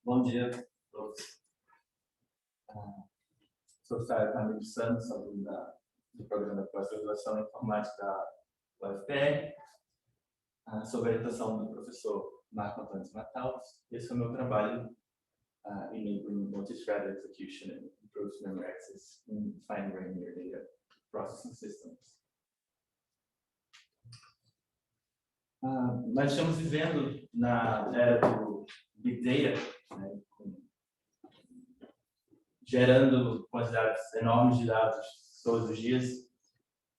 Bom dia a todos. Sou o Camilo Santos, aluno do programa de pós-graduação em informática da UFPR, sob a orientação do professor Marco Antônio Mataus. Esse é o meu trabalho em Multi-Thread Execution and Improved Memory Access in Fine-Grained Near Data Processing Systems. Nós estamos vivendo na era do Big Data, né, gerando quantidades enormes de dados todos os dias.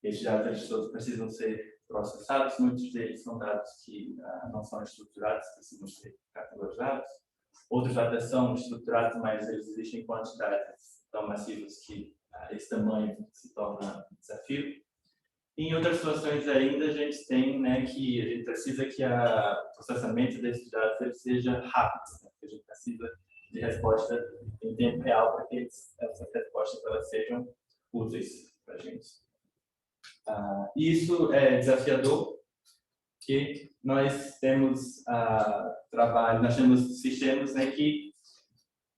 Esses dados todos precisam ser processados, muitos deles são dados que não são estruturados, precisam ser categorizados. Outros até são estruturados, mas eles existem em quantidades tão massivas que esse tamanho se torna um desafio. Em outras situações ainda, a gente tem, né, que a gente precisa que o processamento desses dados ele seja rápido, né? A gente precisa de resposta em tempo real para que essas respostas elas sejam úteis para a gente. Isso é desafiador, porque nós temos nós temos sistemas, né, que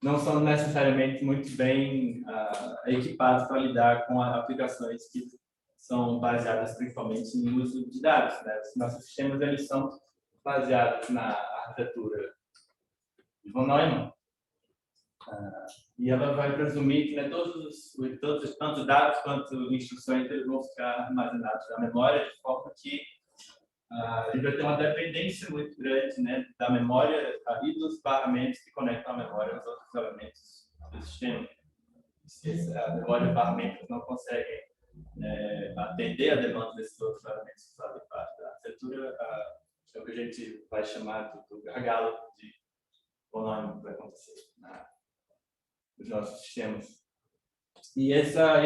não são necessariamente muito bem equipados para lidar com aplicações que são baseadas principalmente no uso de dados, né? Os nossos sistemas eles são baseados na arquitetura de von Neumann, e ela vai presumir que, né, todos tanto dados quanto instruções eles vão ficar armazenados na memória, de forma que a gente vai ter uma dependência muito grande, né, da memória e dos barramentos que conectam a memória aos outros elementos do sistema. Se a memória e os barramentos não conseguem atender a demanda desses outros elementos que fazem parte da arquitetura, é o que a gente vai chamar do gargalo de von Neumann que vai acontecer nos nossos sistemas. E essa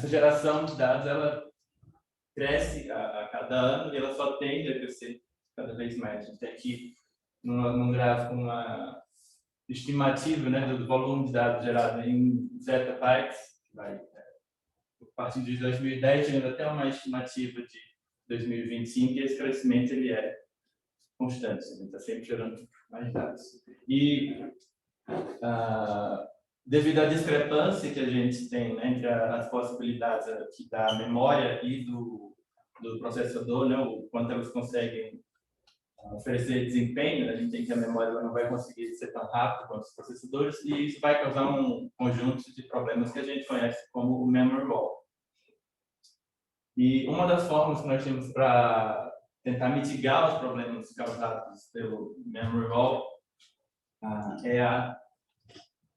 geração de dados ela cresce a cada ano e ela só tende a crescer cada vez mais. A gente tem aqui num gráfico uma estimativa, né, do volume de dados gerado em zettabytes, que vai a partir de 2010 chegando até uma estimativa de 2025, e esse crescimento ele é constante, a gente está sempre gerando mais dados. E devido à discrepância que a gente tem, né, entre as possibilidades aqui da memória e do processador, né, o quanto elas conseguem oferecer desempenho, a gente tem que a memória não vai conseguir ser tão rápida quanto os processadores, e isso vai causar um conjunto de problemas que a gente conhece como o memory wall. E uma das formas que nós temos para tentar mitigar os problemas causados pelo memory wall é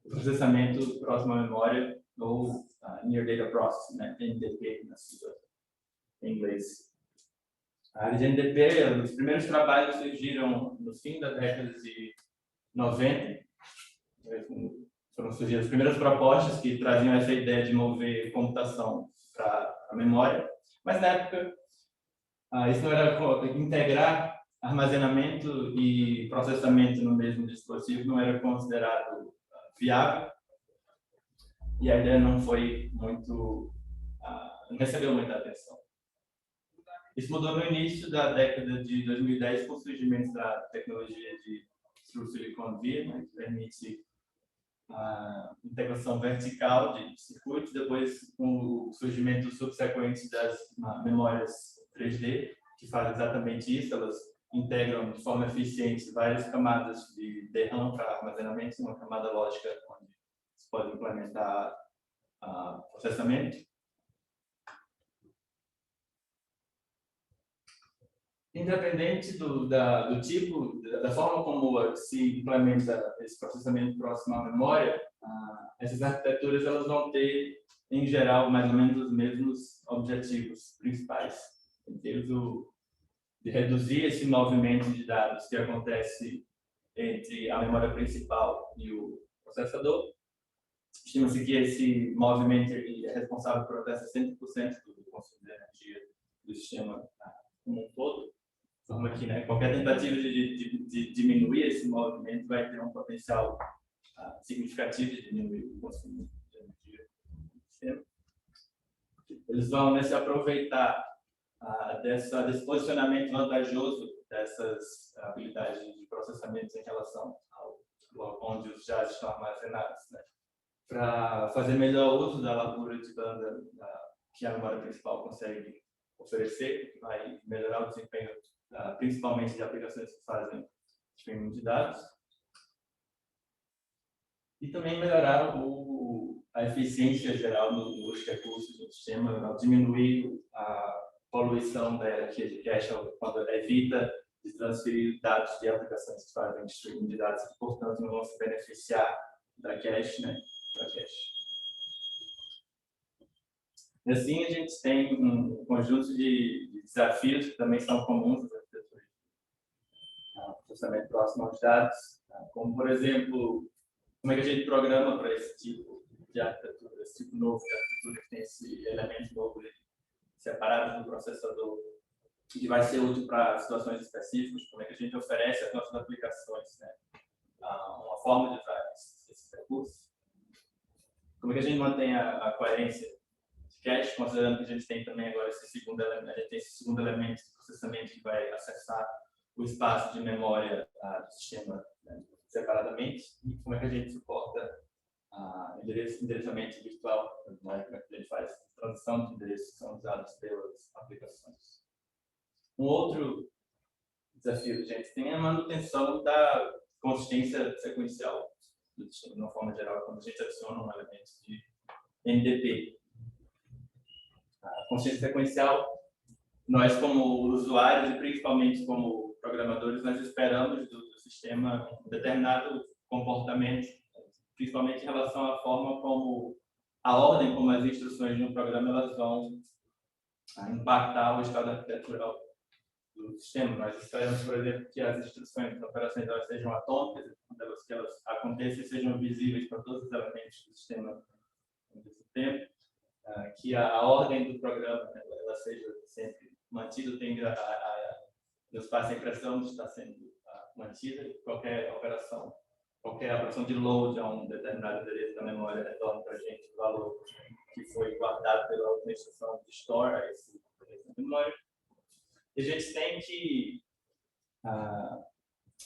o processamento próximo à memória, ou Near Data Processing, né? NDP, em inglês. A área de NDP, os primeiros trabalhos surgiram no fim da década de 90, foram surgidas as primeiras propostas que traziam essa ideia de mover computação para a memória, mas na época isso não era integrar armazenamento e processamento no mesmo dispositivo, não era considerado viável, e a ideia não foi muito, não recebeu muita atenção. Isso mudou no início da década de 2010 com o surgimento da tecnologia de True Silicon Via, né, que permite a integração vertical de circuitos, depois com o surgimento subsequente das memórias 3D, que fazem exatamente isso, elas integram de forma eficiente várias camadas de DRAM para armazenamento, uma camada lógica onde se pode implementar processamento. Independente do tipo, da forma como se implementa esse processamento próximo à memória, essas arquiteturas elas vão ter, em geral, mais ou menos os mesmos objetivos principais, em termos de reduzir esse movimento de dados que acontece entre a memória principal e o processador. Estima-se que esse movimento é responsável por até 60% do consumo de energia do sistema como um todo. Então, aqui, né, qualquer tentativa de diminuir esse movimento vai ter um potencial significativo de diminuir o consumo de energia do sistema. Eles vão se aproveitar desse posicionamento vantajoso dessas habilidades de processamento em relação ao onde os dados estão armazenados, né? Para fazer melhor uso da largura de banda que a memória principal consegue oferecer, que vai melhorar o desempenho, principalmente de aplicações que fazem streaming de dados, e também melhorar a eficiência geral dos recursos do sistema, diminuir a poluição da hierarquia de cache, quando evita de transferir dados de aplicações que fazem streaming de dados, que, portanto, não vão se beneficiar da cache, né? E assim, a gente tem um conjunto de desafios que também são comuns às arquiteturas de processamento próximo aos dados, como, por exemplo, como é que a gente programa para esse tipo de arquitetura, esse tipo novo de arquitetura que tem esse elemento novo separado do processador, que vai ser útil para situações específicas, como é que a gente oferece às nossas aplicações, né? Uma forma de usar esses recursos. Como é que a gente mantém a coerência de cache, considerando que a gente tem também agora esse segundo elemento, a gente tem esse segundo elemento de processamento que vai acessar o espaço de memória do sistema, né, separadamente, e como é que a gente suporta endereçamento virtual, né, como é que a gente faz a transição de endereços que são usados pelas aplicações. Um outro desafio que a gente tem é a manutenção da consistência sequencial do sistema, de uma forma geral, quando a gente adiciona um elemento de NDP. A consistência sequencial, nós como usuários e principalmente como programadores, nós esperamos do sistema um determinado comportamento, principalmente em relação à forma como a ordem como as instruções de um programa elas vão impactar o estado arquitetural do sistema. Nós esperamos, por exemplo, que as instruções, as operações, elas sejam atômicas, que elas aconteçam e sejam visíveis para todos os elementos do sistema ao mesmo tempo, que a ordem do programa ela seja sempre mantida, nos passa a impressão de estar sendo mantida, qualquer operação de load a um determinado endereço da memória retorna para a gente o valor que foi guardado pela outra instrução de store a esse endereço da memória. E a gente tem que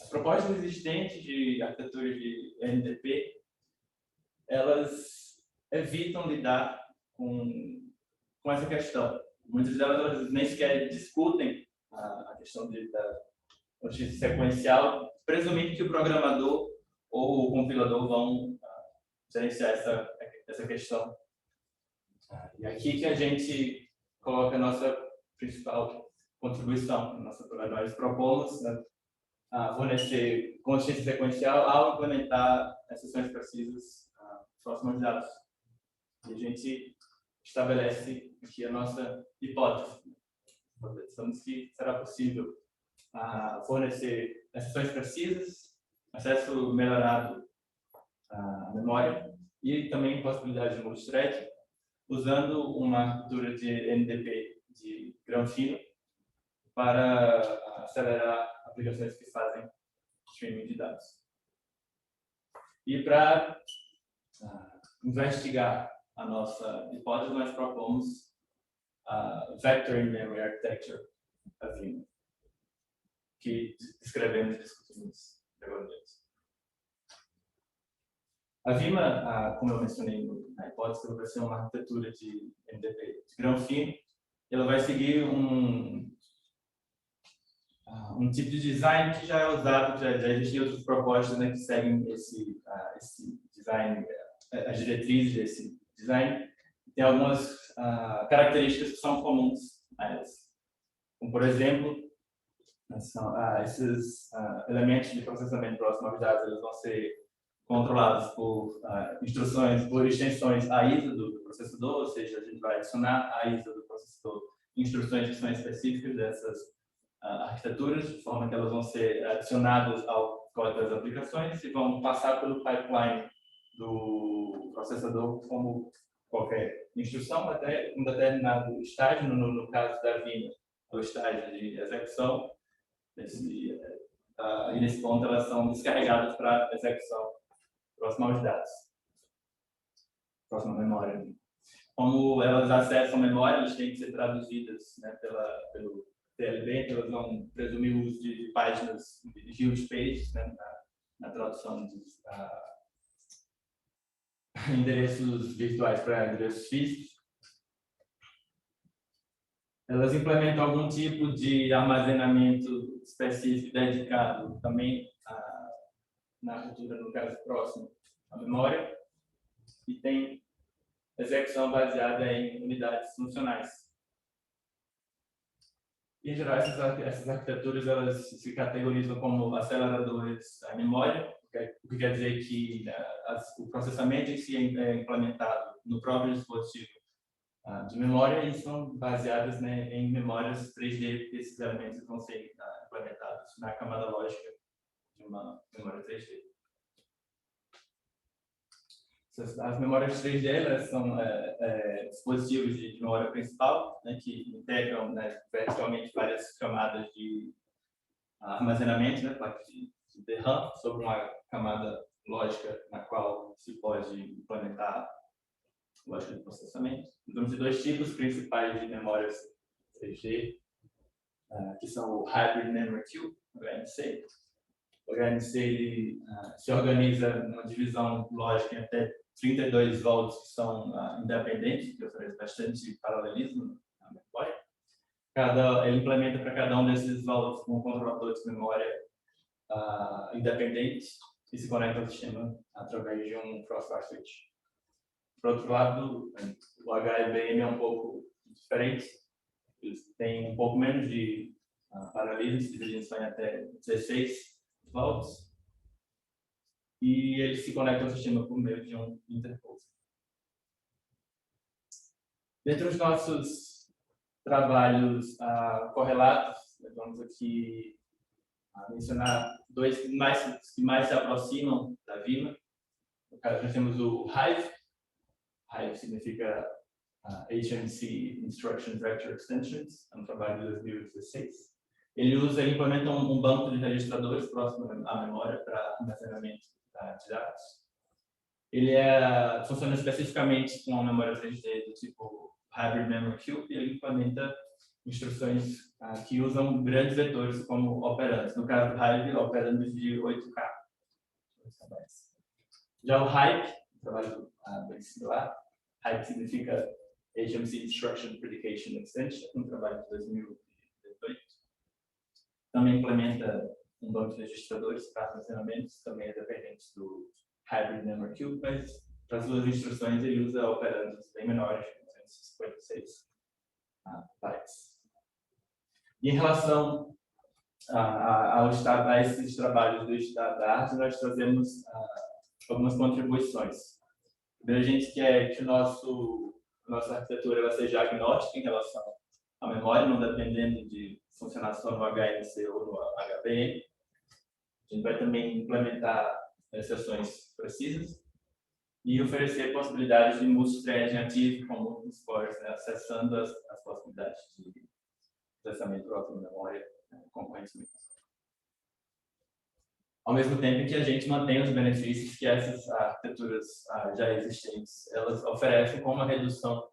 as propostas existentes de arquiteturas de NDP, elas evitam lidar com essa questão. Muitas delas elas nem sequer discutem a questão da consistência sequencial, presumindo que o programador ou o compilador vão gerenciar essa questão. E aqui que a gente coloca a nossa principal contribuição. Nós propomos fornecer consistência sequencial ao implementar exceções precisas próximas de dados. E a gente estabelece aqui a nossa hipótese. Pensamos que será possível fornecer exceções precisas, acesso melhorado à memória e também possibilidade de multithread, usando uma arquitetura de NDP de grão fino para acelerar aplicações que fazem streaming de dados. E para investigar a nossa hipótese, nós propomos a Vector in Memory Architecture, a VIMA, que descrevemos e discutimos agora mesmo. A VIMA, como eu mencionei na hipótese, vai ser uma arquitetura de NDP de grão fino. Ela vai seguir um tipo de design que já é usado, já existem outras propostas, né, que seguem esse design, as diretrizes desse design. Tem algumas características que são comuns a elas. Como, por exemplo, esses elementos de processamento próximo aos dados eles vão ser controlados por instruções, por extensões à ISA do processador, ou seja, a gente vai adicionar à ISA do processador instruções que são específicas dessas arquiteturas, de forma que elas vão ser adicionadas ao código das aplicações e vão passar pelo pipeline do processador como qualquer instrução até um determinado estágio, no caso da VIMA, o estágio de execução, e nesse ponto elas são descarregadas para execução próxima aos dados, próxima à memória. como elas acessam memória, elas têm que ser traduzidas, né, pelo TLB, então elas vão presumir o uso de páginas de huge pages, né, na tradução dos endereços virtuais para endereços físicos. Elas implementam algum tipo de armazenamento específico dedicado também na arquitetura, no caso próximo, à memória, e tem execução baseada em unidades funcionais. Em geral, essas arquiteturas elas se categorizam como aceleradores à memória, o que quer dizer que o processamento em si é implementado no próprio dispositivo de memória e são baseadas, né, em memórias 3D, porque esses elementos vão ser implementados na camada lógica de uma memória 3D. As memórias 3D elas são dispositivos de memória principal, né, que integram, né, verticalmente várias camadas de armazenamento, né, placas de DRAM, sobre uma camada lógica na qual se pode implementar lógica de processamento. Temos dois tipos principais de memórias 3D, que são o Hybrid Memory Cube, HMC. O HMC ele, se organiza numa divisão lógica em até 32 volts que são independentes, que oferece bastante paralelismo na memória. Ele implementa para cada um desses volts um controlador de memória independente e se conecta ao sistema através de um crossbar switch. Por outro lado, o HBM é um pouco diferente. Eles têm um pouco menos de paralelismo, dividindo só em até 16 volts. E eles se conectam ao sistema por meio de um interposer. Dentre os nossos trabalhos correlatos, vamos aqui mencionar dois que mais se aproximam da VIMA. No caso, nós temos o Hive. Hive significa HMC Instruction Vector Extensions, é um trabalho de 2016. Ele implementa um banco de registradores próximo à memória para armazenamento de dados. Ele funciona especificamente com a memória 3D do tipo Hybrid Memory Cube e ele implementa instruções que usam grandes vetores como operandos. No caso do Hive, operandos de 8K. Já o Hype, um trabalho bem similar. Hype significa HMC Instruction Predication Extension, um trabalho de 2018. Também implementa um banco de registradores para armazenamentos, também é dependente do Hybrid Memory Cube, mas para as duas instruções ele usa operandos bem menores, 256 bytes. E em relação a esses trabalhos do estado da arte, nós trazemos algumas contribuições. Primeiro, a gente quer que a nossa arquitetura ela seja agnóstica em relação à memória, não dependendo de funcionar só no HMC ou no HBM. A gente vai também implementar exceções precisas e oferecer possibilidades de multithreading ativo com múltiplos cores, né, acessando as possibilidades de processamento próximo da memória com conhecimento. Ao mesmo tempo que a gente mantém os benefícios que essas arquiteturas já existentes elas oferecem, como a redução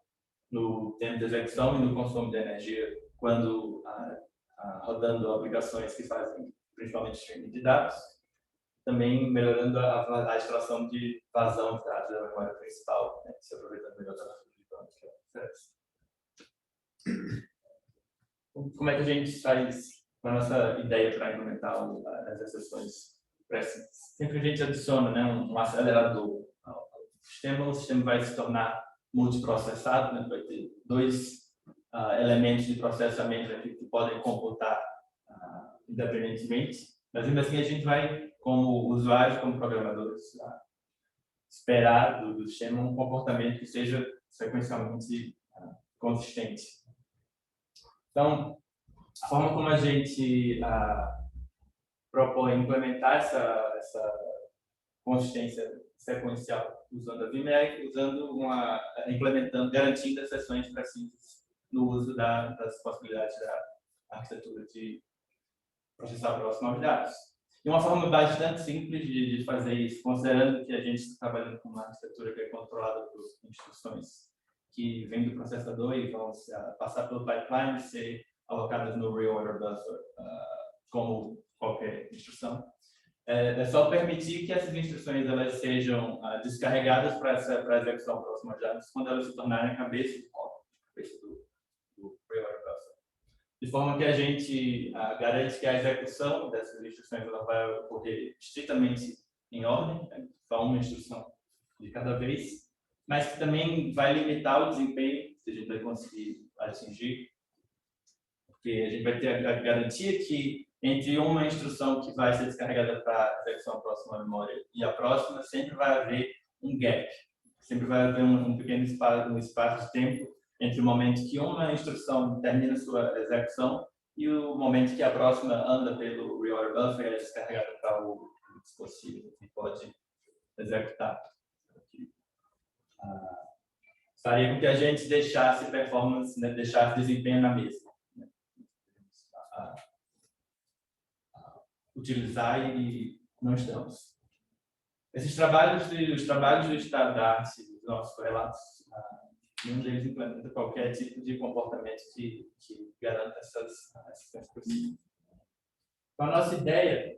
no tempo de execução e no consumo de energia quando rodando aplicações que fazem principalmente streaming de dados, também melhorando a extração de vazão de dados da memória principal, né, se aproveitando melhor da arquitetura que ela oferece. Como é que a gente faz a nossa ideia para implementar as exceções precisas? Sempre a gente adiciona, né, um acelerador ao sistema, o sistema vai se tornar multiprocessado, né, vai ter dois elementos de processamento aqui que podem computar independentemente, mas ainda assim a gente vai, como usuários, como programadores, esperar do sistema um comportamento que seja sequencialmente consistente. Então, a forma como a gente propõe implementar essa consistência sequencial usando a VIM implementando, garantindo as sessões precisas no uso das possibilidades da arquitetura de processar próximo aos dados. E uma forma bastante simples de fazer isso, considerando que a gente está trabalhando com uma arquitetura que é controlada por instruções que vêm do processador e vão passar pelo pipeline e ser alocadas no reorder buffer, como qualquer instrução. É só permitir que essas instruções elas sejam descarregadas para a execução próxima de dados quando elas se tornarem a cabeça do reorder buffer. De forma que a gente garante que a execução dessas instruções ela vai ocorrer estritamente em ordem, né? Só uma instrução de cada vez, mas que também vai limitar o desempenho que a gente vai conseguir atingir, porque a gente vai ter a garantia que entre uma instrução que vai ser descarregada para a execução próxima à memória e a próxima, sempre vai haver um gap, sempre vai haver um pequeno espaço de tempo entre o momento que uma instrução termina sua execução e o momento que a próxima anda pelo reorder buffer e é descarregada para o dispositivo que pode executar. Faria com que a gente deixasse performance, né, deixasse desempenho na mesma. Né? Utilizar e não estamos. Esses trabalhos, os trabalhos do estado da arte, dos nossos correlatos, nenhum deles implementa qualquer tipo de comportamento que garanta essas precisas. Então, a nossa ideia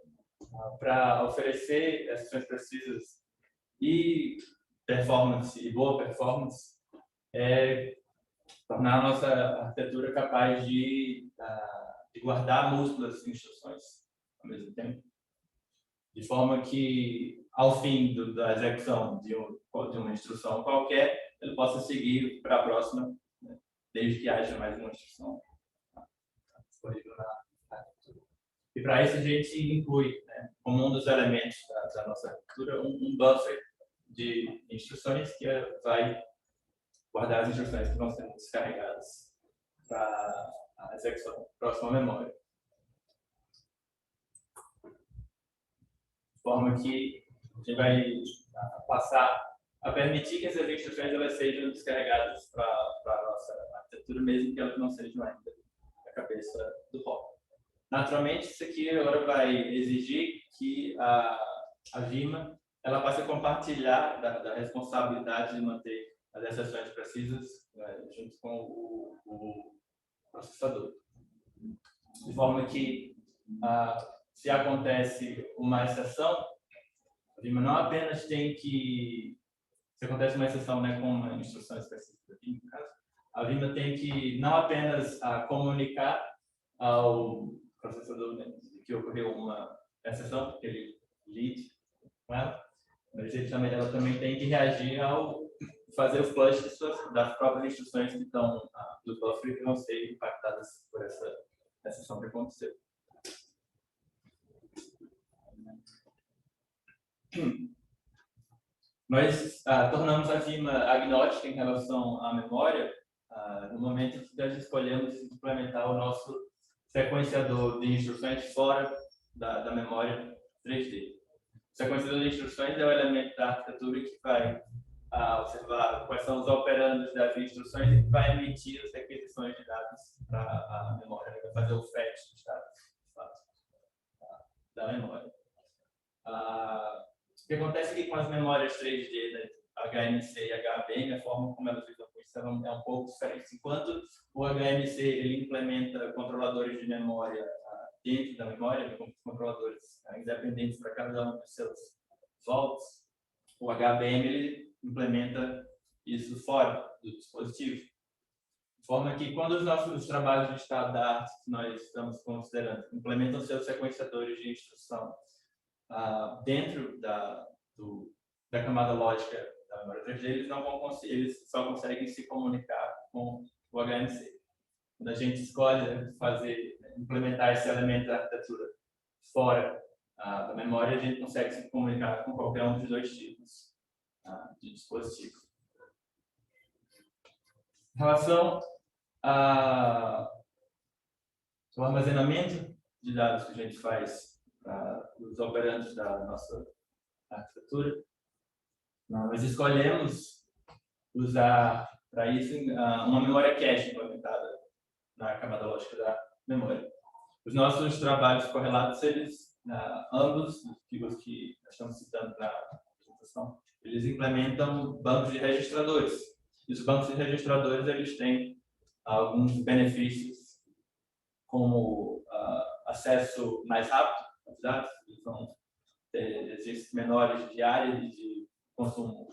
para oferecer essas precisas e performance e boa performance é tornar a nossa arquitetura capaz de guardar múltiplas instruções ao mesmo tempo, de forma que ao fim da execução de uma instrução qualquer, ele possa seguir para a próxima, né, desde que haja mais uma instrução disponível na arquitetura. E para isso a gente inclui, né, como um dos elementos da nossa arquitetura, um buffer de instruções que vai guardar as instruções que vão sendo descarregadas para a execução próxima à memória. De forma que a gente vai passar a permitir que essas instruções elas sejam descarregadas para a nossa arquitetura, mesmo que elas não sejam ainda a cabeça do hop. Naturalmente, isso aqui agora vai exigir que a Vima ela passe a compartilhar da responsabilidade de manter as exceções precisas junto com o processador. De forma que, se acontece uma exceção, a Vima não apenas tem que... Se acontece uma exceção, né, com uma instrução específica, aqui, no caso, a Vima tem que não apenas comunicar ao processador, né, que ocorreu uma exceção, porque ele lide com ela, mas ela também tem que reagir ao fazer o flush das próprias instruções que estão do buffer que vão ser impactadas por essa exceção que aconteceu. Nós tornamos a Vima agnóstica em relação à memória no momento que nós escolhemos implementar o nosso sequenciador de instruções fora da memória 3D. O sequenciador de instruções é o elemento da arquitetura que vai observar quais são os operandos das instruções e que vai emitir as requisições de dados para a memória, vai fazer o fetch dos dados da memória. O que acontece aqui com as memórias 3D, né, HMC e HBM, a forma como elas lidam com isso é um pouco diferente. Enquanto o HMC ele implementa controladores de memória dentro da memória, controladores independentes para cada um dos seus vaults, o HBM ele implementa isso fora do dispositivo. De forma que, quando os nossos trabalhos de estado da arte que nós estamos considerando implementam seus sequenciadores de instrução dentro da camada lógica da memória 3D, eles só conseguem se comunicar com o HMC. Quando a gente escolhe implementar esse elemento da arquitetura fora da memória, a gente consegue se comunicar com qualquer um dos dois tipos de dispositivo. Em relação ao armazenamento de dados que a gente faz os operandos da nossa arquitetura, nós escolhemos usar para isso uma memória cache implementada na camada lógica da memória. Os nossos trabalhos correlatos, eles, ambos os artigos que nós estamos citando na apresentação, eles implementam bancos de registradores. E os bancos registradores, eles têm alguns benefícios, como acesso mais rápido aos dados, eles vão ter registros menores de área e de consumo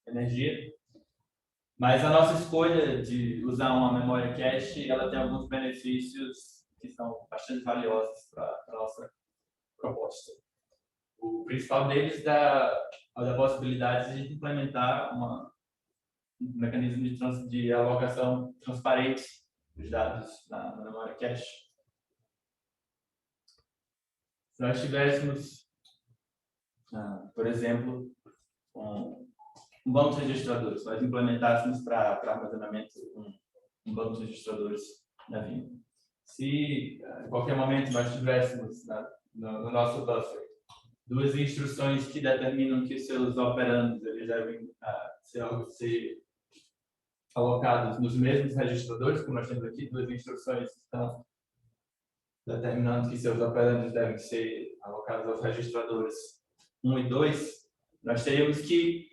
de energia. Mas a nossa escolha de usar uma memória cache, ela tem alguns benefícios que são bastante valiosos para a nossa proposta. O principal deles dá a possibilidade de implementar um mecanismo de alocação transparente dos dados na memória cache. Se nós tivéssemos, por exemplo, um banco de registradores, se nós implementássemos para armazenamento um banco de registradores na Vim. Se em qualquer momento nós tivéssemos no nosso buffer duas instruções que determinam que seus operandos eles devem ser alocados nos mesmos registradores, como nós temos aqui, duas instruções que estão determinando que seus operandos devem ser alocados aos registradores 1 e 2, nós teríamos que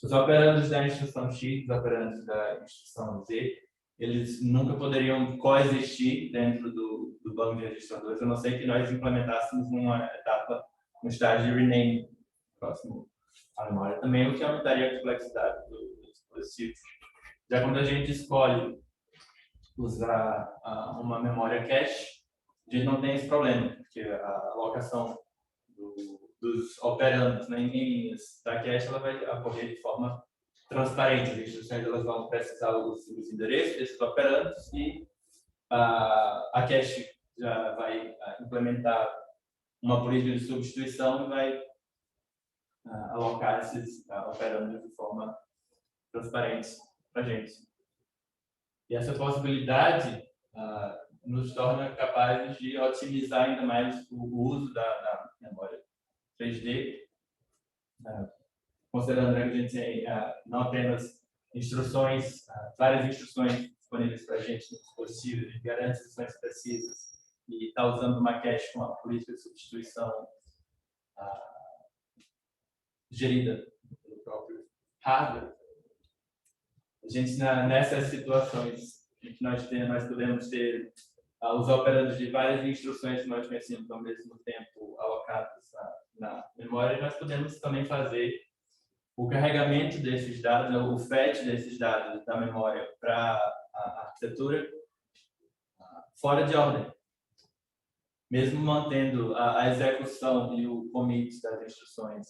os operandos da instrução X, os operandos da instrução Z, eles nunca poderiam coexistir dentro do banco de registradores, a não ser que nós implementássemos uma etapa no estágio de rename próximo à memória também, o que aumentaria a complexidade do dispositivo. Já quando a gente escolhe usar uma memória cache, a gente não tem esse problema, porque a alocação dos operandos em linhas da cache ela vai ocorrer de forma transparente. As instruções elas vão precisar os endereços desses operandos e a cache já vai implementar uma política de substituição e vai alocar esses operandos de forma transparente para a gente. E essa possibilidade nos torna capazes de otimizar ainda mais o uso da memória 3D, considerando que a gente tem não apenas instruções, várias instruções disponíveis para a gente no dispositivo, a gente garante instruções precisas e está usando uma cache com a política de substituição gerida pelo próprio hardware. A gente, nessas situações em que nós podemos ter os operandos de várias instruções que nós conhecemos ao mesmo tempo alocados na memória, nós podemos também fazer o carregamento desses dados, o fetch desses dados da memória para a arquitetura fora de ordem. Mesmo mantendo a execução e o commit das instruções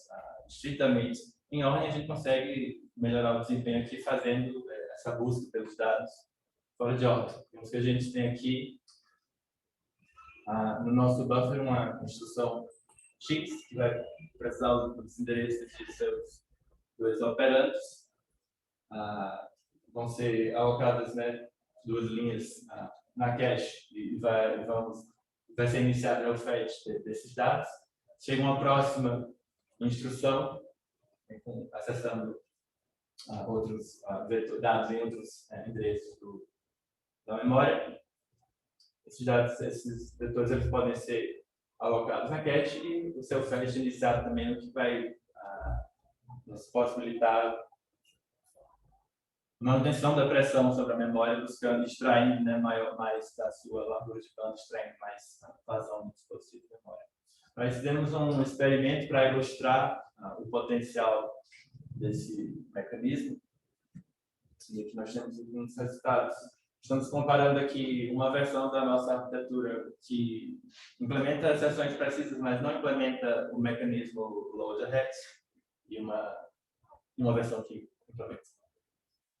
estritamente em ordem, a gente consegue melhorar o desempenho aqui fazendo essa busca pelos dados fora de ordem. Temos que a gente tem aqui no nosso buffer uma instrução X que vai precisar dos endereços de seus dois operandos. Vão ser alocadas duas linhas na cache e vai ser iniciado o fetch desses dados. Chega uma próxima instrução acessando outros dados em outros endereços da memória. Esses dados, esses vetores, eles podem ser alocados na cache e o seu fetch iniciado também, o que vai nos possibilitar manutenção da pressão sobre a memória, buscando extraindo mais da sua largura de banda, extraindo mais vazão do dispositivo de memória. Nós fizemos um experimento para ilustrar o potencial desse mecanismo. E aqui nós temos alguns resultados. Estamos comparando aqui uma versão da nossa arquitetura que implementa exceções precisas, mas não implementa o mecanismo load ahead, e uma versão que implementa.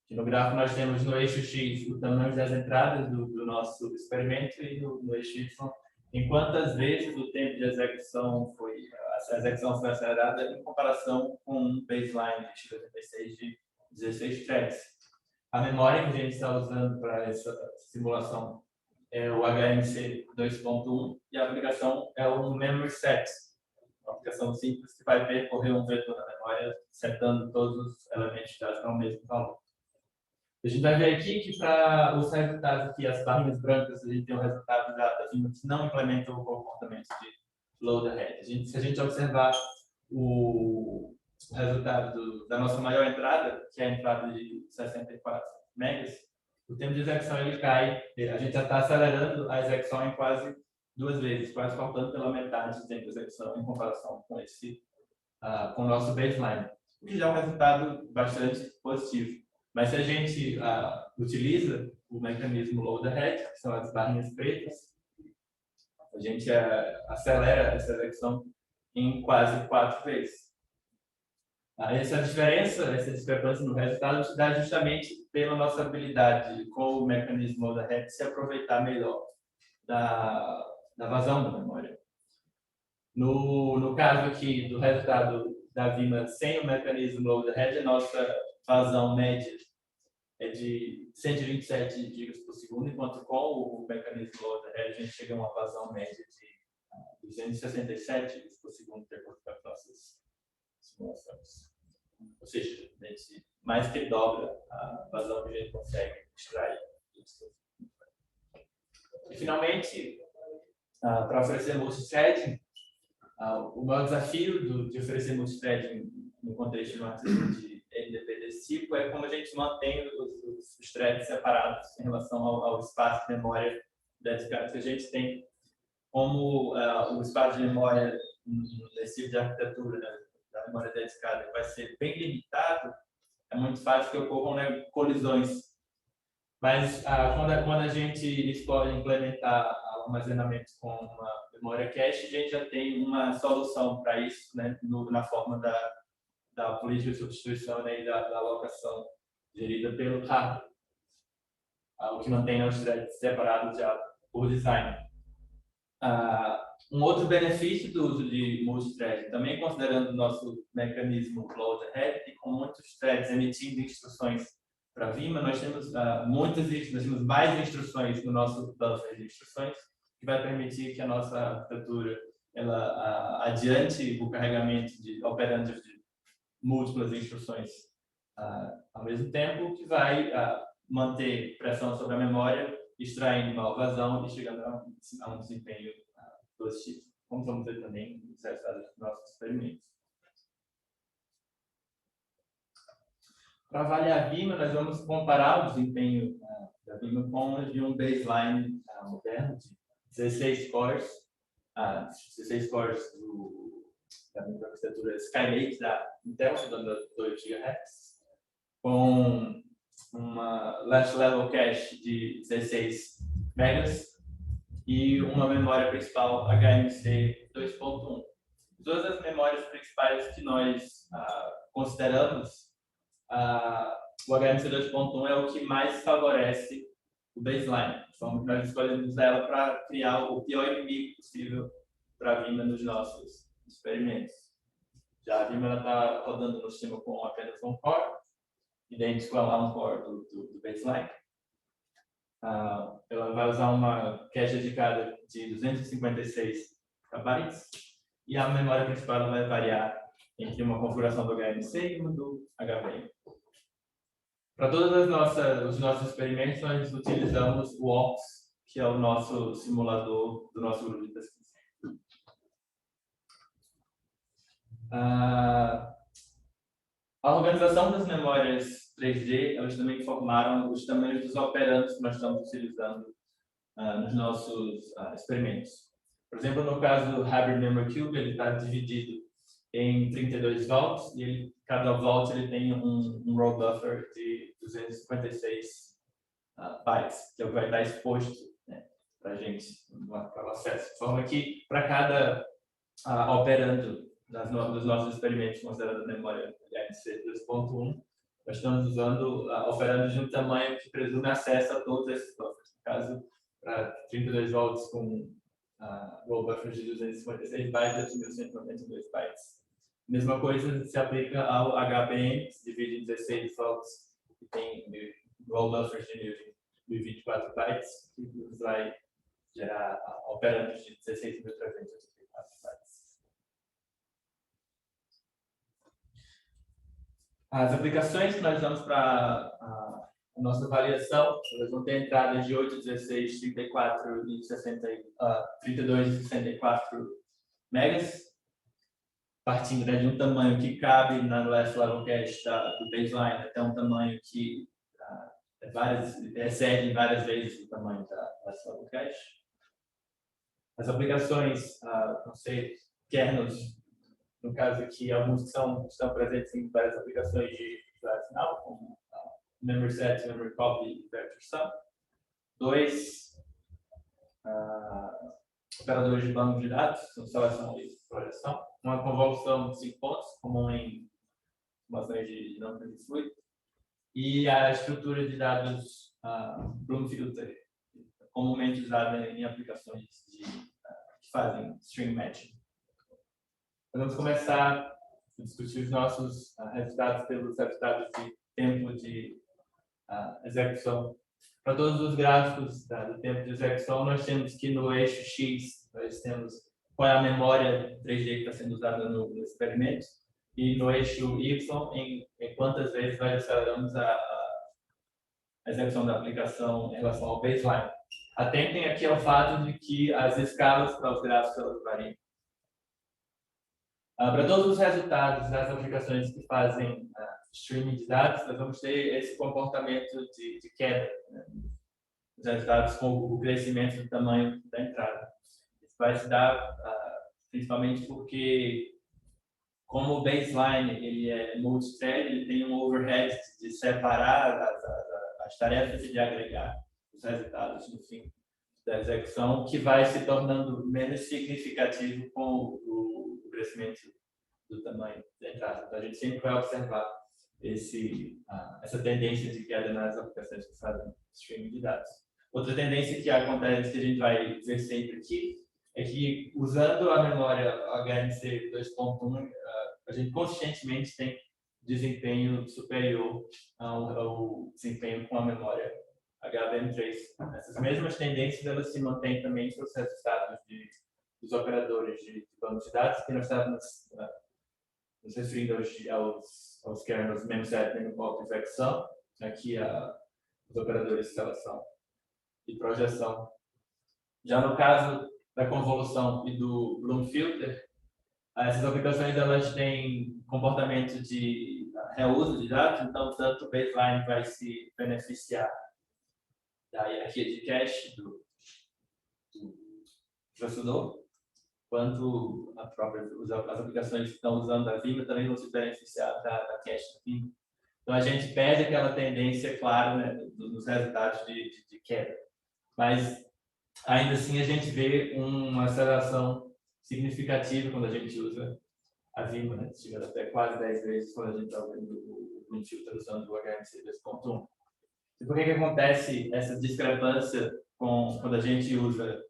Aqui no gráfico nós temos no eixo X o tamanho das entradas do nosso experimento e no eixo Y em quantas vezes o tempo de execução foi acelerada em comparação com um baseline de x86 de 16 threads. A memória que a gente está usando para essa simulação é o HMC 2.1 e a aplicação é o Memory Set, uma aplicação simples que vai percorrer um vetor na memória, setando todos os elementos de dados para o mesmo valor. A gente vai ver aqui que para os resultados aqui, as barrinhas brancas, a gente tem o resultado da Vim que não implementam o comportamento de load ahead. Se a gente observar o resultado da nossa maior entrada, que é a entrada de 64 megas, o tempo de execução ele cai. A gente já está acelerando a execução em quase 2 vezes, quase faltando pela metade do tempo de execução em comparação com com o nosso baseline, o que já é um resultado bastante positivo. Mas se a gente utiliza o mecanismo load ahead, que são as barrinhas pretas, a gente acelera essa execução em quase 4 vezes. Essa diferença, essa discrepância no resultado se dá justamente pela nossa habilidade com o mecanismo load ahead de se aproveitar melhor da vazão da memória. No caso aqui do resultado da Vima sem o mecanismo load ahead, a nossa vazão média é de 127 GB por segundo, enquanto com o mecanismo load ahead a gente chega a uma vazão média de 267 GB por segundo, de acordo com as nossas simulações. Ou seja, a gente mais que dobra a vazão que a gente consegue extrair. E, finalmente, para oferecer multithreading, o maior desafio de oferecer multithreading no contexto de um arquivo de NDP desse tipo é como a gente mantém os threads separados em relação ao espaço de memória dedicado que a gente tem. Como o espaço de memória nesse tipo de arquitetura, né, da memória dedicada, vai ser bem limitado, é muito fácil que ocorram, né, colisões. Mas quando a gente explora implementar armazenamento com uma memória cache, a gente já tem uma solução para isso, né, na forma da política de substituição, né, e da alocação gerida pelo hardware, o que mantém os threads separados já por design. Um outro benefício do uso de multithread, também considerando o nosso mecanismo load ahead, e com muitos threads emitindo instruções para Vima, nós temos mais instruções no nosso buffer de instruções, que vai permitir que a nossa arquitetura adiante o carregamento de operandos de múltiplas instruções ao mesmo tempo, que vai manter pressão sobre a memória, extraindo uma vazão e chegando a um desempenho positivo, como vamos ver também nos resultados dos nossos experimentos. Para avaliar a Vima, nós vamos comparar o desempenho da Vima com o de um baseline moderno de 16 cores, 16 cores da arquitetura Skylake da Intel, dando 2 GHz, com uma last level cache de 16 megas e uma memória principal HMC 2.1. Todas as memórias principais que nós consideramos, o HMC 2.1 é o que mais favorece o baseline. Então, nós escolhemos ela para criar o pior inimigo possível para a Vima nos nossos experimentos. Já a Vima está rodando no sistema com apenas um core, idêntico a um core do baseline. Ela vai usar uma cache dedicada de 256 KB e a memória principal vai variar entre uma configuração do HMC e uma do HBM. Para todos os nossos experimentos, nós utilizamos o OPS, que é o nosso simulador do nosso grupo de pesquisa. A organização das memórias 3D, elas também formaram os tamanhos dos operandos que nós estamos utilizando nos nossos experimentos. Por exemplo, no caso do Hybrid Memory Cube, ele está dividido em 32 vaults e cada vault ele tem um row buffer de 256 bytes, que é o que vai estar exposto, né, para a gente, para o acesso. De forma que, para cada operando dos nossos experimentos, considerando a memória HMC 2.1, nós estamos usando operandos de um tamanho que presume acesso a todos esses buffers. No caso, para 32 volts com row buffers de 256 bytes e 1192 bytes. Mesma coisa se aplica ao HBM, que se divide em 16 volts e tem row buffers de 1024 bytes, que vai gerar operandos de 16.384 bytes. As aplicações que nós usamos para a nossa avaliação, elas vão ter entradas de 8, 16, 34 e 32 e 64 megas. partindo, né, de um tamanho que cabe na last level cache do baseline até um tamanho que excede várias vezes o tamanho da last level cache. As aplicações, conceitos, kernels, no caso aqui, alguns estão presentes em várias aplicações de usuário final, como memory set, memory copy e vector sum. 2 operadores de banco de dados, são seleção e projeção. Uma convolução de 5 pontos, comum em formações de dinâmica fluida. E a estrutura de dados Bloom Filter, comumente usada em aplicações que fazem string matching. Vamos começar a discutir os nossos resultados pelos resultados de tempo de execução. Para todos os gráficos do tempo de execução, nós temos que no eixo X, nós temos qual é a memória 3D que está sendo usada no experimento, e no eixo Y, em quantas vezes nós aceleramos a execução da aplicação em relação ao baseline. Atentem aqui ao fato de que as escalas para os gráficos variam. Para todos os resultados das aplicações que fazem streaming de dados, nós vamos ter esse comportamento de queda, né? Os resultados com o crescimento do tamanho da entrada. Isso vai se dar principalmente porque, como o baseline ele é multithread, ele tem um overhead de separar as tarefas e de agregar os resultados no fim da execução, que vai se tornando menos significativo com o crescimento do tamanho da entrada. Então, a gente sempre vai observar essa tendência de queda nas aplicações que fazem streaming de dados. Outra tendência que acontece, que a gente vai ver sempre aqui, é que, usando a memória HMC 2.1, a gente consistentemente tem desempenho superior ao desempenho com a memória HBM3. Essas mesmas tendências elas se mantêm também para os resultados dos operadores de banco de dados, que nós estávamos nos referindo aos kernels memset, memcopy e vecção, aqui os operadores de seleção e projeção. Já no caso da convolução e do Bloom Filter, essas aplicações elas têm comportamento de reuso de dados, então tanto o baseline vai se beneficiar da hierarquia de cache do processador, quanto as aplicações que estão usando a Vima também vão se beneficiar da cache da Vima. Então a gente perde aquela tendência, claro, né, dos resultados de queda. Mas ainda assim a gente vê uma aceleração significativa quando a gente usa a Vima, né? Chegando até quase 10 vezes quando a gente está usando o Bloom Filter usando o HMC 2.1. E por que acontece essa discrepância quando a gente usa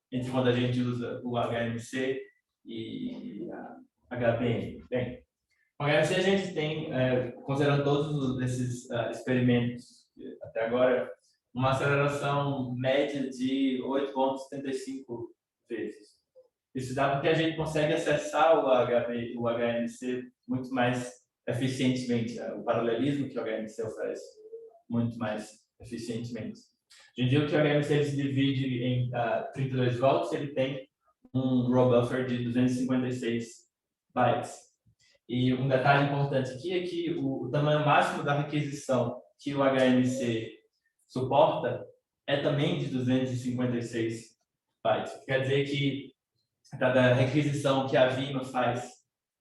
o HMC e a HBM? Bem, com o HMC a gente tem, considerando todos esses experimentos até agora, uma aceleração média de 8,75 vezes. Isso dá porque a gente consegue acessar o HMC muito mais eficientemente, o paralelismo que o HMC oferece muito mais eficientemente. A gente viu que o HMC se divide em 32 volts, ele tem um raw buffer de 256 bytes. E um detalhe importante aqui é que o tamanho máximo da requisição que o HMC suporta é também de 256 bytes. Quer dizer que cada requisição que a Vima faz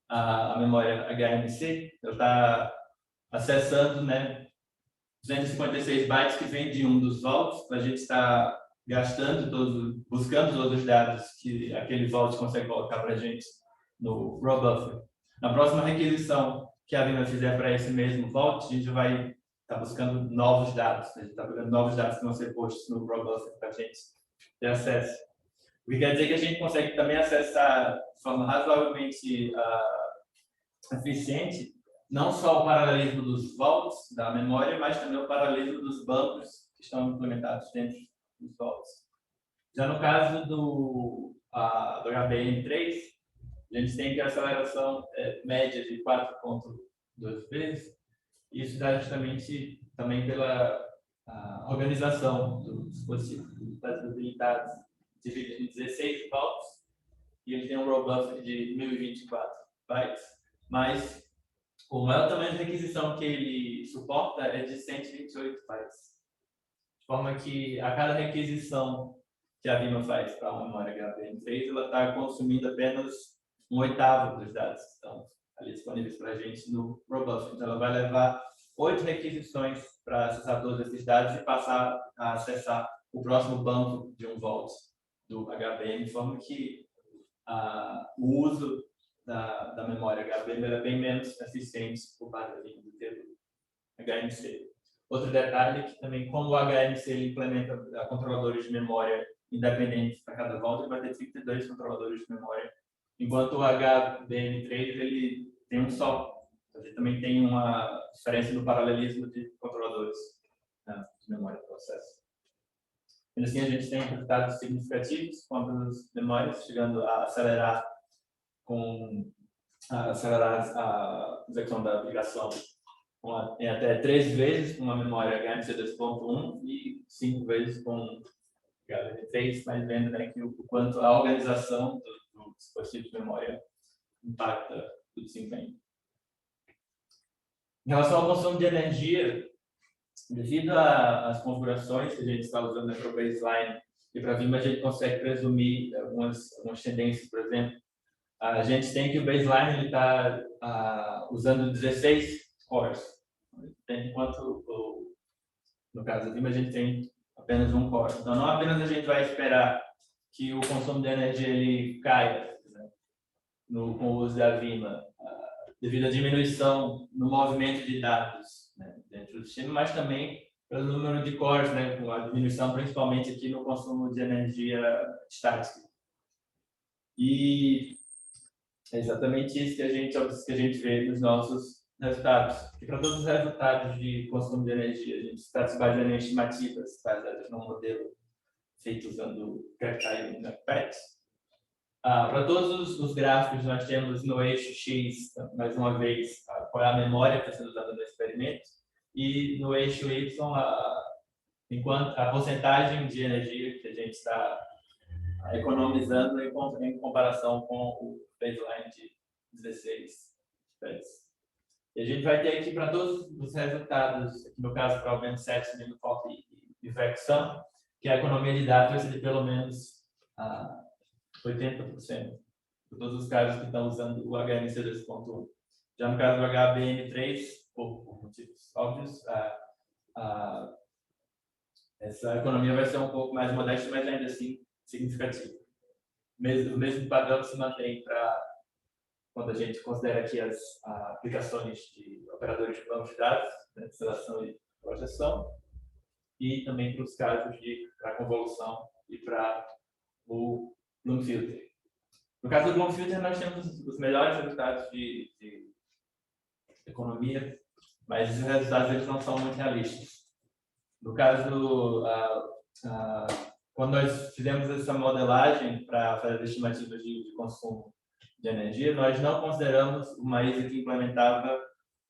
a memória HMC, ela está acessando, né, 256 bytes que vem de um dos vaults, a gente está gastando buscando todos os dados que aquele vault consegue colocar para a gente no raw buffer. Na próxima requisição que a Vima fizer para esse mesmo vault, a gente vai estar buscando novos dados, a gente está pegando novos dados que vão ser postos no raw buffer para a gente ter acesso. O que quer dizer que a gente consegue também acessar de forma razoavelmente eficiente não só o paralelismo dos vaults da memória, mas também o paralelismo dos bancos que estão implementados dentro dos vaults. Já no caso do HBM3, a gente tem que a aceleração média de 4,2 vezes. Isso dá justamente também pela organização do dispositivo, das habilidades dividido em 16 vaults, e ele tem um raw buffer de 1024 bytes. mas o maior tamanho de requisição que ele suporta é de 128 bytes. De forma que a cada requisição que a Vima faz para uma memória HBM3, ela está consumindo apenas 1/8 dos dados que estão ali disponíveis para a gente no Robust. Então, ela vai levar 8 requisições para acessar todos esses dados e passar a acessar o próximo banco de 1 volt do HBM, de forma que o uso da memória HBM é bem menos eficiente por parte do que do HMC. Outro detalhe é que também, como o HMC ele implementa controladores de memória independentes para cada volta, ele vai ter 32 controladores de memória, enquanto o HBM3 ele tem um só. Ele também tem uma diferença no paralelismo de controladores, né, de memória do processo. E assim, a gente tem resultados significativos com as memórias, chegando a acelerar a execução da aplicação em até 3 vezes com uma memória HMC 2.1 e 5 vezes com HBM3, mas vendo, né, que o quanto a organização do dispositivo de memória impacta o desempenho. Em relação ao consumo de energia, devido às configurações que a gente está usando para o baseline e para a Vima, a gente consegue presumir algumas tendências. Por exemplo, a gente tem que o baseline está usando 16 cores, enquanto no caso da Vima a gente tem apenas 1 core. Então, não apenas a gente vai esperar que o consumo de energia ele caia, né, com o uso da Vima, devido à diminuição no movimento de dados, né, dentro do sistema, mas também pelo número de cores, né, com a diminuição principalmente aqui no consumo de energia estática. E é exatamente isso que a gente vê nos nossos resultados. E para todos os resultados de consumo de energia, a gente está se baseando em estimativas baseadas num modelo feito usando Reptile e NumPy. Para todos os gráficos, nós temos no eixo X, mais uma vez, qual é a memória que está sendo usada no experimento, e no eixo Y, enquanto a porcentagem de energia que a gente está economizando em comparação com o baseline de 16 bits. E a gente vai ter aqui para todos os resultados, aqui no caso para o BM7, NIMFOP e VEXAM, que a economia de dados vai ser de pelo menos 80%, por todos os casos que estão usando o HMC 2.1. Já no caso do HBM3, por motivos óbvios, essa economia vai ser um pouco mais modesta, mas ainda assim significativa. O mesmo padrão se mantém para quando a gente considera aqui as aplicações de operadores de banco de dados, né, instalação e projeção, e também para os casos para convolução e para o Bloom Filter. No caso do Bloom Filter, nós temos os melhores resultados de economia, mas os resultados eles não são muito realistas. No caso, quando nós fizemos essa modelagem para fazer as estimativas de consumo de energia, nós não consideramos uma ISA que implementava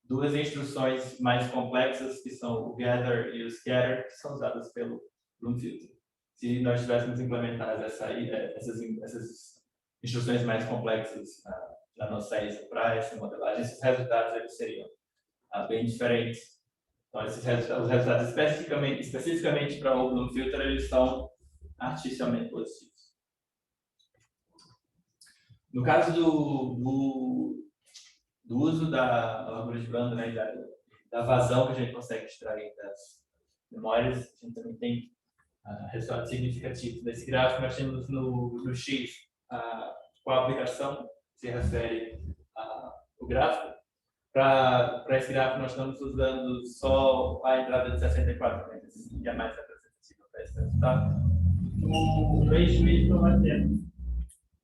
2 instruções mais complexas, que são o gather e o scatter, que são usadas pelo Bloom Filter. Se nós tivéssemos implementado essas instruções mais complexas na nossa ISA para essa modelagem, esses resultados eles seriam bem diferentes. Então, os resultados especificamente para o Bloom Filter, eles são artificialmente positivos. No caso do uso da largura de banda, né, da vazão que a gente consegue extrair das memórias, a gente também tem resultados significativos. Nesse gráfico, nós temos no X qual aplicação se refere ao gráfico. Para esse gráfico, nós estamos usando só a entrada de 64 bits, que é mais representativa para esse resultado. No eixo Y, nós temos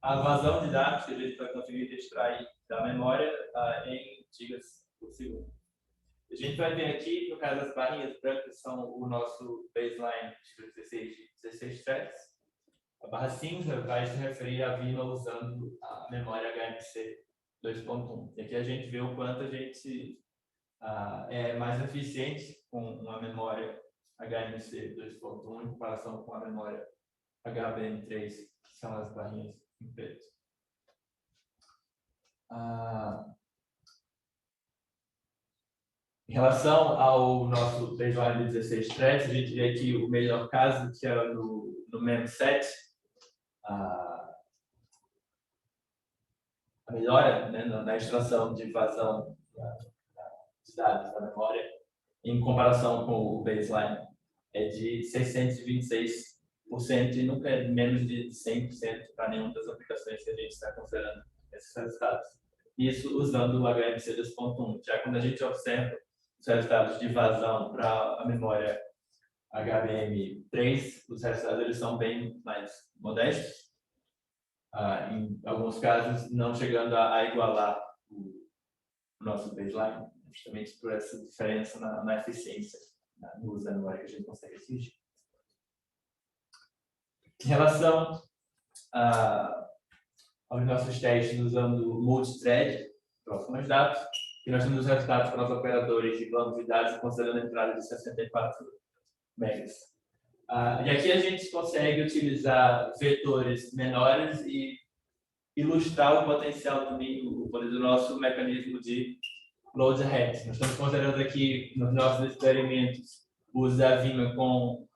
a vazão de dados que a gente vai conseguir extrair da memória em gigas por segundo. A gente vai ver aqui, no caso, as barrinhas brancas são o nosso baseline de 16 threads. A barra cinza vai se referir à Vima usando a memória HMC 2.1. E aqui a gente vê o quanto a gente é mais eficiente com uma memória HMC 2.1 em comparação com a memória HBM3, que são as barrinhas em preto. relação ao nosso baseline de 16 threads, a gente vê aqui o melhor caso, que é no MEM7, a melhora, né, na extração de vazão de dados da memória, em comparação com o baseline, é de 626% e nunca é menos de 100% para nenhuma das aplicações que a gente está considerando esses resultados. Isso usando o HMC 2.1. Já quando a gente observa os resultados de vazão para a memória HBM3, os resultados eles são bem mais modestos. Em alguns casos, não chegando a igualar o nosso baseline, justamente por essa diferença na eficiência, no uso da memória que a gente consegue atingir. Em relação aos nossos testes usando multithread, próximo aos dados, e nós temos os resultados para os operadores de banco de dados considerando a entrada de 64 megas. E aqui a gente consegue utilizar vetores menores e ilustrar o potencial também, o poder do nosso mecanismo de load ahead. Nós estamos considerando aqui nos nossos experimentos o uso da Vima com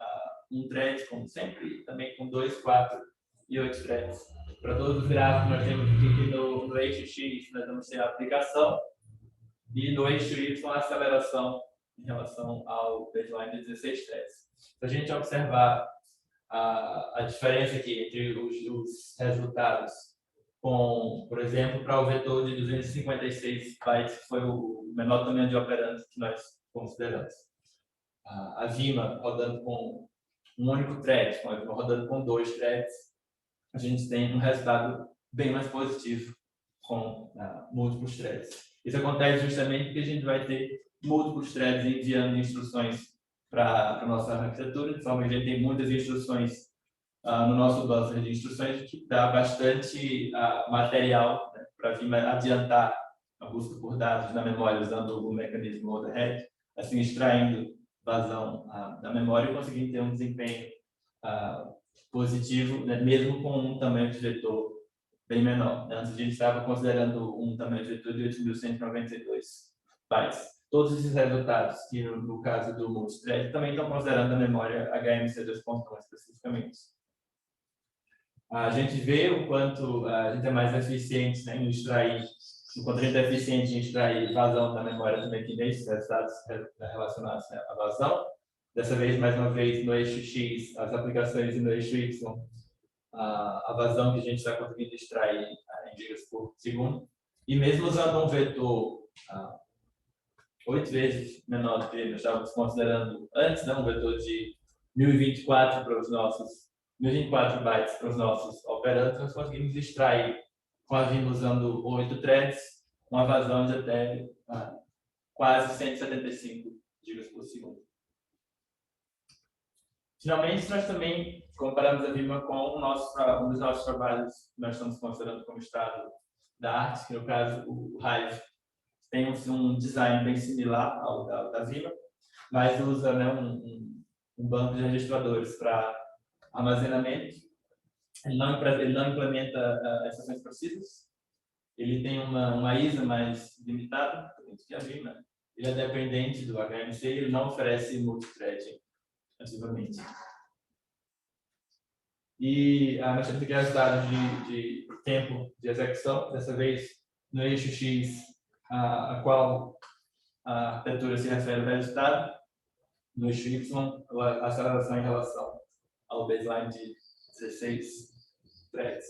um thread, como sempre, e também com 2, 4 e 8 threads. Para todos os gráficos, nós temos aqui no eixo X, nós vamos ter a aplicação, e no eixo Y, a aceleração em relação ao baseline de 16 threads. Se a gente observar a diferença aqui entre os resultados com, por exemplo, para o vetor de 256 bytes, que foi o menor tamanho de operando que nós consideramos. A Vima rodando com um único thread, rodando com 2 threads, a gente tem um resultado bem mais positivo com múltiplos threads. Isso acontece justamente porque a gente vai ter múltiplos threads enviando instruções para a nossa arquitetura, de forma que a gente tem muitas instruções no nosso buffer de instruções, que dá bastante material, né, para adiantar a busca por dados na memória usando o mecanismo overhead, assim extraindo vazão da memória e conseguindo ter um desempenho positivo, né, mesmo com um tamanho de vetor bem menor. Antes a gente estava considerando um tamanho de vetor de 8.192 bytes. Todos esses resultados, que no caso do multithread, também estão considerando a memória HMC 2.1 especificamente. A gente vê o quanto a gente é mais eficiente, né, em extrair, o quanto a gente é eficiente em extrair vazão da memória também aqui nesses resultados relacionados à vazão. Dessa vez, mais uma vez, no eixo X, as aplicações, e no eixo Y, a vazão que a gente está conseguindo extrair em gigas por segundo. E mesmo usando um vetor 8 vezes menor do que nós estávamos considerando antes, né, um vetor de 1024 para os nossos 1024 bytes para os nossos operandos, nós conseguimos extrair, com a Vima usando 8 threads, uma vazão de até quase 175 GB por segundo. Finalmente, nós também comparamos a Vima com um dos nossos trabalhos que nós estamos considerando como estado da arte, que no caso o Hive tem um design bem similar ao da Vima, mas usa, né, um banco de registradores para armazenamento. Ele não implementa exceções precisas. Ele tem uma ISA mais limitada que a Vima. Ele é dependente do HMC e ele não oferece multithreading ativamente. E nós temos aqui resultados de tempo de execução, dessa vez no eixo X, a qual a arquitetura se refere ao resultado, no eixo Y, a aceleração em relação ao baseline de 16 threads.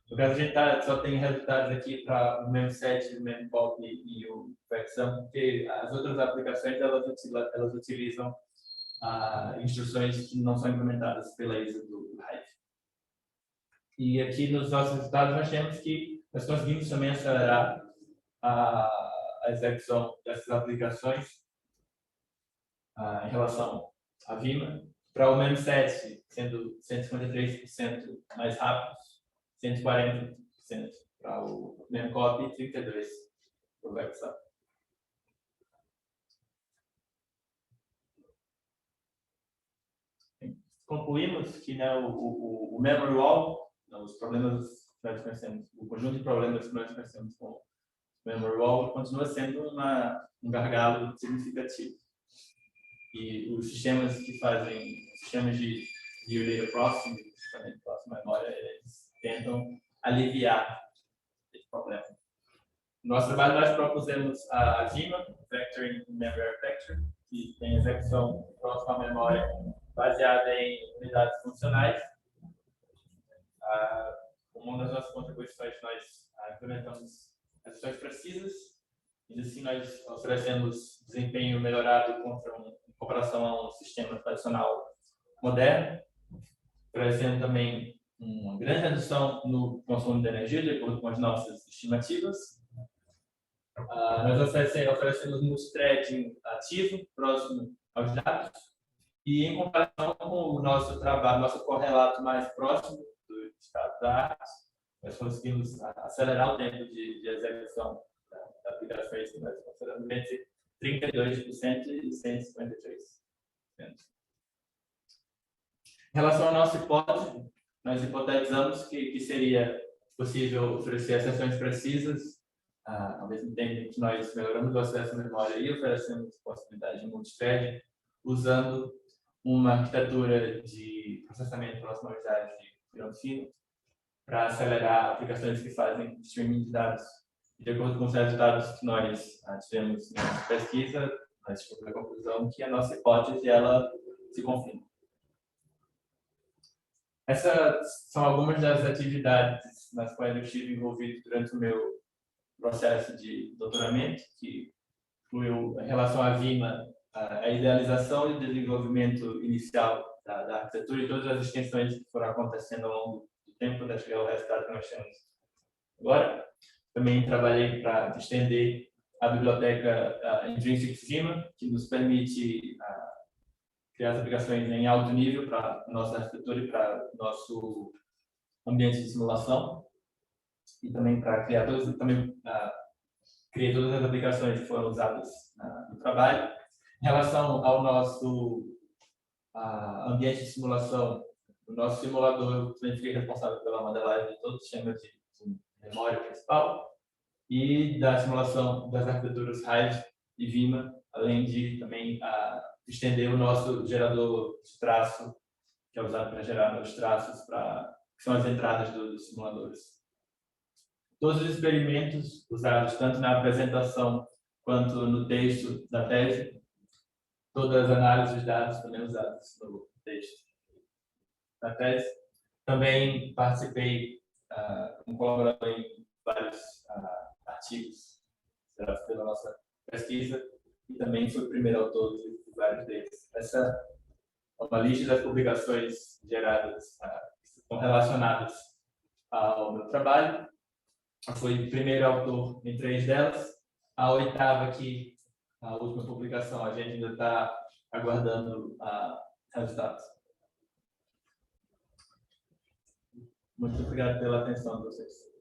No caso, a gente só tem resultados aqui para o MEM7, o MEMPOP e o FEXAM, porque as outras aplicações elas utilizam instruções que não são implementadas pela ISA do Hive. E aqui nos nossos resultados nós temos que nós conseguimos também acelerar a execução dessas aplicações em relação à Vima, para o MEM7 sendo 153% mais rápido, 140% para o MEMCOP e 32% para o FEXAM. Concluímos que, né, o memory wall, os problemas que nós conhecemos, o conjunto de problemas que nós conhecemos com Memory Wall continua sendo um gargalo significativo. E os sistemas que fazem, sistemas de View Data Processing, também de próxima memória, eles tentam aliviar esse problema. No nosso trabalho, nós propusemos a VIMA, Vectoring Memory Architecture, que tem execução próxima à memória baseada em unidades funcionais. Uma das nossas contribuições, nós implementamos as ações precisas, e assim nós oferecemos desempenho melhorado em comparação a um sistema tradicional moderno, oferecendo também uma grande redução no consumo de energia, de acordo com as nossas estimativas. Nós oferecemos multithreading ativo, próximo aos dados, e em comparação com o nosso trabalho, nosso correlato mais próximo do estado da arte, nós conseguimos acelerar o tempo de execução da aplicação, nós consideramos entre 32% e 153%. Em relação à nossa hipótese, nós hipotetizamos que seria possível oferecer sessões precisas, ao mesmo tempo que nós melhoramos o acesso à memória e oferecemos possibilidade de multithreading, usando uma arquitetura de processamento próximo aos dados de grão fino, para acelerar aplicações que fazem streaming de dados. De acordo com os resultados que nós tivemos na pesquisa, nós chegamos à conclusão que a nossa hipótese ela se confirma. Essas são algumas das atividades nas quais eu estive envolvido durante o meu processo de doutoramento, que incluiu, em relação à VIMA, a idealização e desenvolvimento inicial da arquitetura e todas as extensões que foram acontecendo ao longo do tempo até chegar ao resultado que nós temos agora. Também trabalhei para estender a biblioteca Intrinsics VIMA, que nos permite criar as aplicações em alto nível para a nossa arquitetura e para o nosso ambiente de simulação. E também para criar criei todas as aplicações que foram usadas no trabalho. Em relação ao nosso ambiente de simulação, o nosso simulador também fiquei responsável pela modelagem de todo o sistema de memória principal e da simulação das arquiteturas Hive e VIMA, além de também estender o nosso gerador de traço, que é usado para gerar novos traços, que são as entradas dos simuladores. Todos os experimentos usados tanto na apresentação quanto no texto da tese, todas as análises de dados também usadas no texto da tese. Também participei como colaborador em vários artigos pela nossa pesquisa e também fui o primeiro autor de vários deles. Essa é uma lista das publicações geradas que estão relacionadas ao meu trabalho. Eu fui o primeiro autor em 3 delas. A 8ª aqui, a última publicação, a gente ainda está aguardando resultados. Muito obrigado pela atenção de vocês.